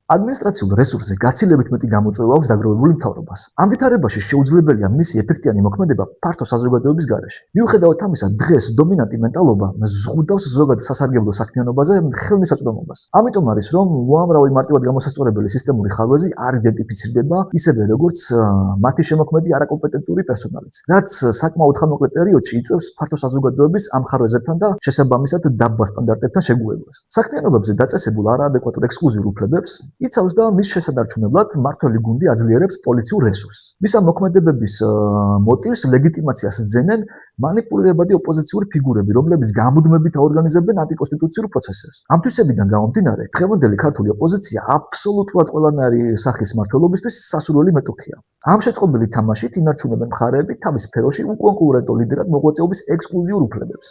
ადმინისტრაციულ რესურსზე გაცილებით მეტი გამოწვევა აქვს დაგროვებული მთავრობას. ამ ვითარებაში შეუძლებელია მისი ეფექტიანი მოქმედება ფართო საზოგადოების გარეშე. მიუხედავად ამისა, დღეს დომინანტი მენტალობა ზღუდავს ზოგად სასარგებლო საქმიანობაზე ხელმისაწვდომობას. ამიტომ არის, რომ უამრავი მარტივად გამოსასწორებელი სისტემური ხარვეზი არ იდენტიფიცირდება ისევე როგორც მათი შემოქმედი არაკომპეტენტური პერსონალიც, რაც საკმაოდ ხანმოკლე პერიოდში იწვევს ფართო საზოგადოების ამ ხარვეზებთან და შესაბამისად დაბალ სტანდარტებთან შეგუებას. საქმიანობებზე დაწესებულ არაადეკვატურ ექსკლუზიურ უფლებებს იცავს და მის შესანარჩუნებლად მმართველი გუნდი აძლიერებს პოლიციურ რესურსს. მის ამ მოქმედებების მოტივს ლეგიტიმაციას ძენენ მანიპულირებადი ოპოზიციური ფიგურები, რომლებიც გამუდმებით აორგანიზებენ ანტიკონსტიტუციურ პროცესებს. ამ თვისებიდან გამომდინარე, დღევანდელი ქართული ოპოზიცია აბსოლუტურად ყველანაირი სახის მმართველობისთვის სასურველი მეტოქია. ამ შეწყობილი თამაშით ინარჩუნებენ მხარეები თავის სფეროში უკონკურენტო ლიდერად მოღვაწეობის ექსკლუზიურ უფლებებს.